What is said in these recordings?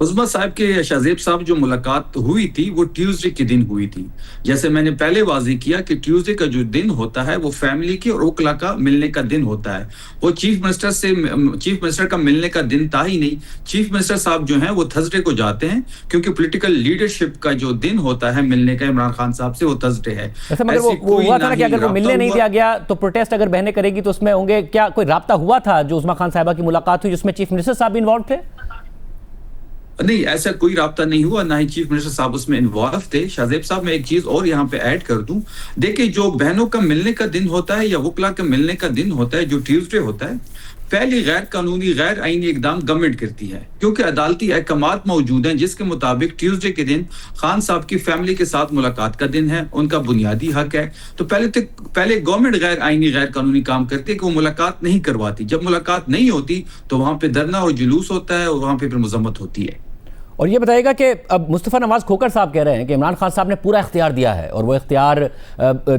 عظما صاحب کے شاہزیب صاحب جو ملاقات ہوئی تھی وہ ٹیوزڈے کے دن ہوئی تھی. جیسے میں نے پہلے واضح کیا کہ ٹیوزڈے کا جو دن ہوتا ہے وہ فیملی کے اور وکلا کا ملنے کا دن ہوتا ہے. وہ چیف منسٹر کا ملنے کا دن تھا ہی نہیں. چیف منسٹر صاحب جو ہیں وہ تھرسڈے کو جاتے ہیں کیونکہ پولیٹیکل لیڈرشپ کا جو دن ہوتا ہے ملنے کا عمران خان صاحب سے وہ تھرسڈے ہے. مگر وہ ہوا تھا نا کہ اگر وہ ملنے نہیں دیا گیا تو پروٹیسٹ اگر بہنیں کرے گی تو اس میں ہوں گے. کیا کوئی رابطہ ہوا تھا جو عظما خان صاحبہ کی ملاقات ہوئی جس میں چیف منسٹر صاحب انوالو تھے؟ نہیں، ایسا کوئی رابطہ نہیں ہوا، نہ ہی چیف منسٹر صاحب اس میں انوالو تھے. شاہزیب صاحب میں ایک چیز اور یہاں پہ ایڈ کر دوں. دیکھیں جو بہنوں کا ملنے کا دن ہوتا ہے یا وکلا کا ملنے کا دن ہوتا ہے جو ٹیوزڈے ہوتا ہے، پہلی غیر قانونی غیر آئینی اقدام گورنمنٹ کرتی ہے کیونکہ عدالتی احکامات موجود ہیں جس کے مطابق ٹیوزڈے کے دن خان صاحب کی فیملی کے ساتھ ملاقات کا دن ہے، ان کا بنیادی حق ہے. تو پہلے گورنمنٹ غیر آئینی غیر قانونی کام کرتی ہے کہ وہ ملاقات نہیں کرواتی. جب ملاقات نہیں ہوتی تو وہاں پہ دھرنا اور جلوس ہوتا ہے اور وہاں پہ پھر مذمت ہوتی ہے. اور یہ بتائے گا کہ اب مصطفیٰ نواز کھوکر صاحب کہہ رہے ہیں کہ عمران خان صاحب نے پورا اختیار دیا ہے اور وہ اختیار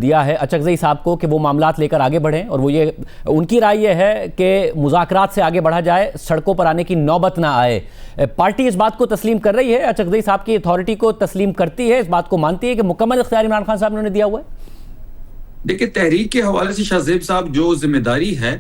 دیا ہے اچکزئی صاحب کو کہ وہ معاملات لے کر آگے بڑھیں، اور وہ یہ ان کی رائے یہ ہے کہ مذاکرات سے آگے بڑھا جائے، سڑکوں پر آنے کی نوبت نہ آئے. پارٹی اس بات کو تسلیم کر رہی ہے، اچکزئی صاحب کی اتھارٹی کو تسلیم کرتی ہے، اس بات کو مانتی ہے کہ مکمل اختیار عمران خان صاحب نے دیا ہوا ہے؟ دیکھیں تحریک کے حوالے سے شاہزیب صاحب جو ذمہ داری ہے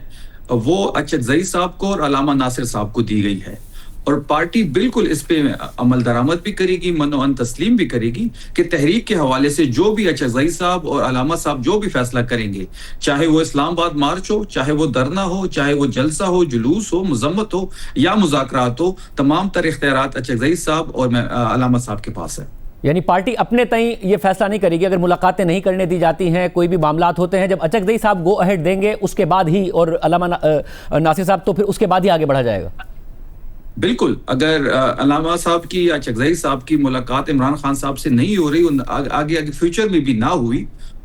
وہ اچکزئی صاحب کو اور علامہ ناصر صاحب کو دی گئی ہے، اور پارٹی بالکل اس پہ عمل درآمد بھی کرے گی، منوعن تسلیم بھی کرے گی کہ تحریک کے حوالے سے جو بھی اچکزئی صاحب اور علامہ صاحب جو بھی فیصلہ کریں گے، چاہے وہ اسلام آباد مارچ ہو، چاہے وہ دھرنا ہو، چاہے وہ جلسہ ہو، جلوس ہو، مذمت ہو یا مذاکرات ہو، تمام تر اختیارات اچکزئی صاحب اور علامہ صاحب کے پاس ہے. یعنی پارٹی اپنے تئیں یہ فیصلہ نہیں کرے گی اگر ملاقاتیں نہیں کرنے دی جاتی ہیں، کوئی بھی معاملات ہوتے ہیں، جب اچکزئی صاحب گو اہیڈ دیں گے اس کے بعد ہی، اور علامہ ناصر صاحب تو پھر اس کے بعد ہی آگے بڑھا جائے گا. بالکل، اگر علامہ صاحب کی یا اچکزئی صاحب کی ملاقات عمران خان صاحب سے نہیں ہو رہی، آگے فیوچر میں بھی نہ ہوئی،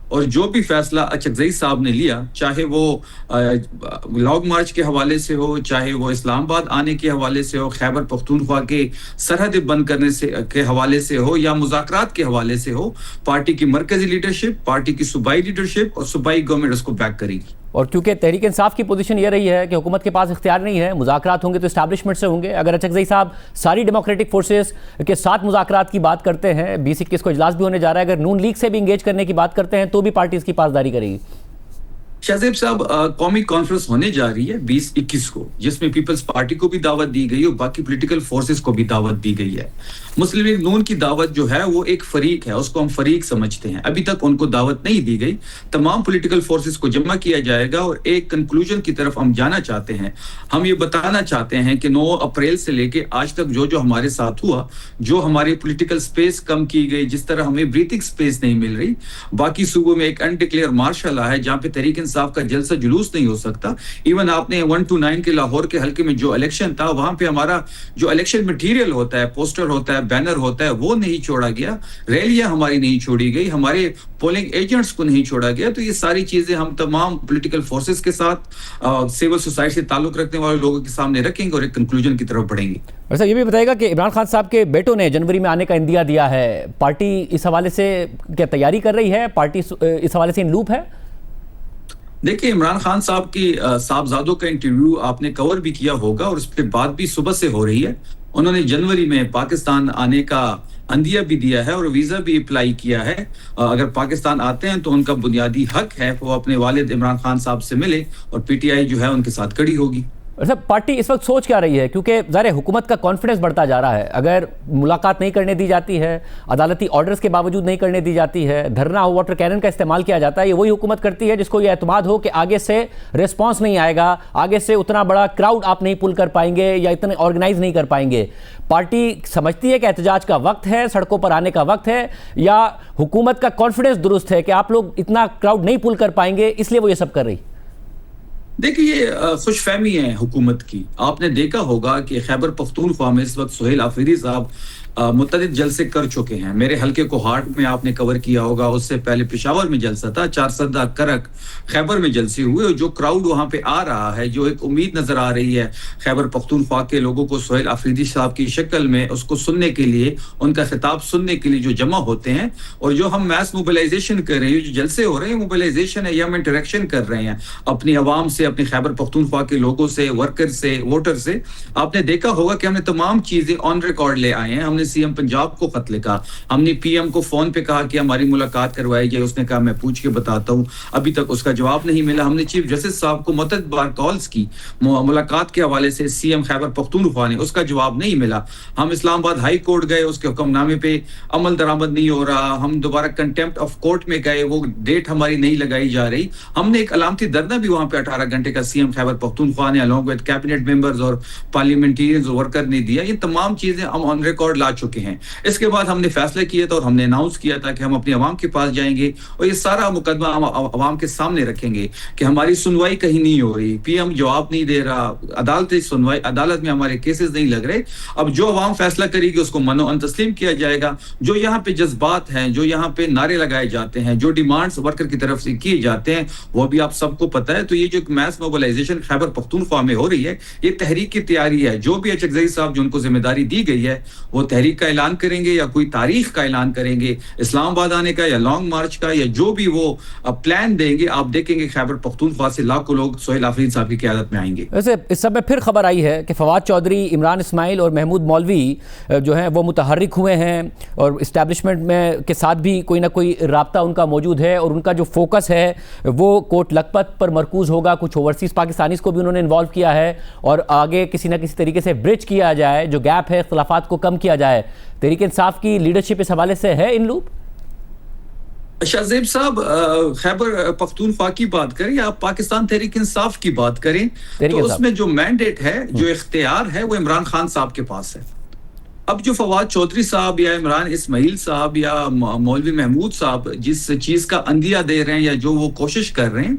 اور جو بھی فیصلہ اچکزئی صاحب نے لیا، چاہے وہ لانگ مارچ کے حوالے سے ہو، چاہے وہ اسلام آباد آنے کے حوالے سے ہو، خیبر پختونخوا کے سرحد بند کرنے کے حوالے سے ہو، یا مذاکرات کے حوالے سے ہو، پارٹی کی مرکزی لیڈرشپ، پارٹی کی صوبائی لیڈرشپ اور صوبائی گورنمنٹ اس کو بیک کرے گی. اور کیونکہ تحریک انصاف کی پوزیشن یہ رہی ہے کہ حکومت کے پاس اختیار نہیں ہے، مذاکرات ہوں گے تو اسٹیبلشمنٹ سے ہوں گے. اگر اچکزئی صاحب ساری ڈیموکریٹک فورسز کے ساتھ مذاکرات کی بات کرتے ہیں، 2021 کو اجلاس بھی ہونے جا رہا ہے، اگر نون لیگ سے بھی انگیج کرنے کی بات کرتے ہیں تو بھی پارٹی اس کی پاسداری کرے گی. شاہزیب صاحب قومی کانفرنس ہونے جا رہی ہے 2021 کو، جس میں پیپلز پارٹی کو بھی دعوت دی گئی اور باقی پولیٹیکل فورسز کو بھی دعوت دی گئی ہے. مسلم لیگ نون کی دعوت جو ہے وہ ایک فریق ہے، اس کو ہم فریق سمجھتے ہیں. ابھی تک ان کو دعوت نہیں دی گئی. تمام پولیٹیکل فورسز کو جمع کیا جائے گا اور ایک کنکلوژن کی طرف ہم جانا چاہتے ہیں. ہم یہ بتانا چاہتے ہیں کہ 9 اپریل سے لے کے آج تک جو ہمارے ساتھ ہوا، جو ہماری پولیٹیکل سپیس کم کی گئی، جس طرح ہمیں بریتھنگ سپیس نہیں مل رہی، باقی صوبوں میں ایک انڈکلیئر مارشل ہے جہاں پہ تحریک انصاف کا جلسہ جلوس نہیں ہو سکتا. ایون آپ نے 129 کے لاہور کے حلقے میں جو الیکشن تھا، وہاں پہ ہمارا جو الیکشن مٹیریل ہوتا ہے، پوسٹر ہوتا ہے، بینر ہوتا ہے، وہ نہیں چھوڑا گیا، ریلیاں ہماری نہیں چھوڑی گئی، ہمارے پولنگ ایجنٹس کو نہیں چھوڑا گیا. تو یہ ساری چیزیں ہم تمام پولیٹیکل فورسز کے ساتھ، سول سوسائٹی سے تعلق رکھنے والے لوگوں کے سامنے رکھیں گے اور ایک کنکلوژن کی طرف بڑھیں گے. ویسا یہ بھی بتائے گا کہ عمران خان صاحب کے بیٹوں نے جنوری میں آنے کا اندیا دیا ہے، پارٹی اس حوالے سے کیا تیاری کر رہی ہے؟ پارٹی اس حوالے سے ان لوپ ہے؟ دیکھیں عمران خان صاحب کی صاحبزادوں کا انٹرویو آپ نے کور بھی کیا ہوگا اور اس پہ بات بھی صبح سے ہو رہی ہے. انہوں نے جنوری میں پاکستان آنے کا اندیا بھی دیا ہے اور ویزا بھی اپلائی کیا ہے. اگر پاکستان آتے ہیں تو ان کا بنیادی حق ہے وہ اپنے والد عمران خان صاحب سے ملے اور پی ٹی آئی جو ہے ان کے ساتھ کھڑی ہوگی. پارٹی اس وقت سوچ کیا رہی ہے؟ کیونکہ ظاہر حکومت کا کانفیڈنس بڑھتا جا رہا ہے، اگر ملاقات نہیں کرنے دی جاتی ہے، عدالتی آرڈرز کے باوجود نہیں کرنے دی جاتی ہے، دھرنا واٹر کینن کا استعمال کیا جاتا ہے، یہ وہی حکومت کرتی ہے جس کو یہ اعتماد ہو کہ آگے سے ریسپانس نہیں آئے گا، آگے سے اتنا بڑا کراؤڈ آپ نہیں پل کر پائیں گے یا اتنے آرگنائز نہیں کر پائیں گے. پارٹی سمجھتی ہے کہ احتجاج کا وقت ہے، سڑکوں پر آنے کا وقت ہے، یا حکومت کا کانفیڈنس درست ہے کہ آپ لوگ اتنا کراؤڈ نہیں پل کر پائیں گے اس لیے وہ یہ سب کر رہی؟ دیکھیں یہ خوش فہمی ہے حکومت کی. آپ نے دیکھا ہوگا کہ خیبر پختونخوا میں اس وقت سہیل آفریدی صاحب متعدد جلسے کر چکے ہیں. میرے حلقے کو ہارٹ میں آپ نے کور کیا ہوگا, اس سے پہلے پشاور میں جلسہ تھا, چارسدہ کرک خیبر میں جلسے ہوئے, اور جو کراؤڈ وہاں پہ آ رہا ہے, جو ایک امید نظر آ رہی ہے خیبر پختونخوا کے لوگوں کو سہیل آفریدی صاحب کی شکل میں, اس کو سننے کے لیے, ان کا خطاب سننے کے لیے جو جمع ہوتے ہیں, اور جو ہم میس موبلائزیشن کر رہے ہیں, جو جلسے ہو رہے ہیں موبلائزیشن ہے, یہ ہم انٹریکشن کر رہے ہیں اپنی عوام سے, اپنی خیبر پختونخوا کے لوگوں سے, ورکر سے, ووٹر سے. آپ نے دیکھا ہوگا کہ ہم نے تمام چیزیں آن ریکارڈ لے آئے ہیں. ہم نے سی ایم پنجاب کو خط لکھا, ہم نے پی ایم کو فون پہ کہا کہ ہماری ملاقات کروائی جائے, اس نے کہا میں پوچھ کے بتاتا ہوں, ابھی تک اس کا جواب نہیں ملا. ہم نے چیف جسٹس صاحب کو متعدد بار کالز کی ملاقات کے حوالے سے, سی ایم خیبر پختونخوا نے, اس کا جواب نہیں ملا. ہم اسلام آباد ہائی کورٹ گئے, اس کے حکم نامے پہ عمل درآمد نہیں ہو رہا. ہم دوبارہ کنٹیمپٹ آف کورٹ میں گئے, وہ ڈیٹ ہماری نہیں لگائی جا رہی. ہم نے ایک علامتی دھرنا بھی وہاں پہ 18 گھنٹے کا سی ایم خیبر پختونخوا نے along with کیبنٹ ممبرز اور پارلیمنٹیرینز ورکر نے دیا. یہ تمام چیزیں ہم آن ریکارڈ لا چکے ہیں. اس کے بعد ہم نے فیصلہ کیا تھا اور ہم نے اناؤنس کیا تھا کہ ہم اپنی عوام کے پاس جائیں گے اور یہ سارا مقدمہ ہم عوام کے سامنے رکھیں گے کہ ہماری سنوائی کہیں نہیں ہو رہی, پی ایم جواب نہیں دے رہا, عدالت میں ہمارے کیسز نہیں لگ رہے. اب جو عوام فیصلہ کرے گی اس کو منو ان تسلیم کیا جائے گا. جو یہاں پہ جذبات ہیں, جو یہاں پہ نعرے لگائے جاتے ہیں, جو ڈیمانڈز ورکر کی طرف سے کیے جاتے ہیں, وہ بھی آپ سب کو پتہ ہے. تو یہ جو میس موبلائزیشن خیبر پختونخوا میں ہو رہی ہے, یہ تحریک کی تیاری ہے. جو بھی اچکزئی صاحب جو ان کو ذمہ داری دی گئی ہے, وہ تحریک کا اعلان کریں گے یا کوئی تاریخ کا اعلان کریں گے, اسلام آباد آنے کا یا لانگ مارچ کا, یا جو بھی وہ پلان دیں گے. آپ دیکھیں گے خیبر پختونخوا سے لاکھوں لوگ سہیل آفرین صاحب کی قیادت میں آئیں گے. ویسے اس سب میں پھر خبر آئی ہے کہ فواد چودھری, عمران اسماعیل اور محمود مولوی جو ہیں وہ متحرک ہوئے ہیں, اور اسٹیبلشمنٹ میں کے ساتھ بھی کوئی نہ کوئی رابطہ ان کا موجود ہے, اور ان کا جو فوکس ہے وہ کوٹ لکھپت پر مرکوز ہوگا. کچھ اوورسیز پاکستانیز کو بھی انہوں نے انوالو کیا ہے, اور آگے کسی نہ کسی طریقے سے برج کیا جائے, جو گیپ ہے اختلافات کو کم کیا جائے. تحریک انصاف کی لیڈرشپ اس حوالے سے ہے ان لوپ؟ شاہزیب صاحب, خیبر پختونخوا کی بات کریں یا آپ پاکستان تحریک انصاف کی بات کریں, تو اس میں جو مینڈیٹ ہے, جو اختیار ہے, وہ عمران خان صاحب کے پاس ہے. اب جو فواد چودھری صاحب یا عمران اسماعیل صاحب یا مولوی محمود صاحب جس چیز کا اندیہ دے رہے ہیں یا جو وہ کوشش کر رہے ہیں,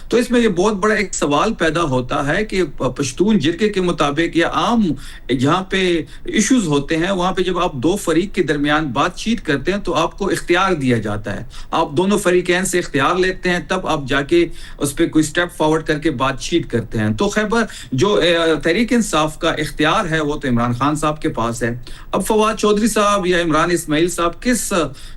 تو اس میں یہ بہت بڑا ایک سوال پیدا ہوتا ہے کہ پشتون جرگے کے مطابق یا عام جہاں پہ ایشوز ہوتے ہیں, وہاں پہ جب آپ دو فریق کے درمیان بات چیت کرتے ہیں تو آپ کو اختیار دیا جاتا ہے. آپ دونوں فریقین سے اختیار لیتے ہیں, تب آپ جا کے اس پہ کوئی سٹیپ فارورڈ کر کے بات چیت کرتے ہیں. تو خیبر جو تحریک انصاف کا اختیار ہے وہ تو عمران خان صاحب کے پاس ہے. اب فواد چودھری صاحب یا عمران اسماعیل صاحب کس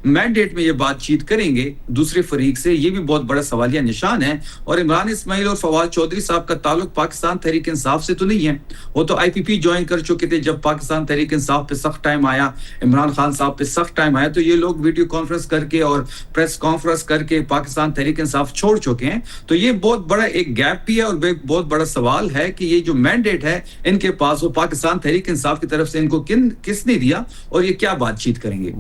مینڈیٹ میں یہ بات چیت کریں گے دوسرے فریق سے, یہ بھی بہت بڑا سوالیہ نشان ہے. اور عمران اسماعیل اور فواد چودھری صاحب کا تعلق پاکستان تحریک انصاف سے تو نہیں ہے, وہ تو آئی پی پی جوائن کر چکے تھے. جب پاکستان تحریک انصاف پہ سخت ٹائم آیا, عمران خان صاحب پہ سخت ٹائم آیا, تو یہ لوگ ویڈیو کانفرنس کر کے اور پریس کانفرنس کر کے پاکستان تحریک انصاف چھوڑ چکے ہیں. تو یہ بہت بڑا ایک گیپ بھی ہے, اور ایک بہت بڑا سوال ہے کہ یہ جو مینڈیٹ ہے ان کے پاس, وہ پاکستان تحریک انصاف کی طرف سے ان کو کس نے دیا, اور یہ کیا بات چیت کریں گے.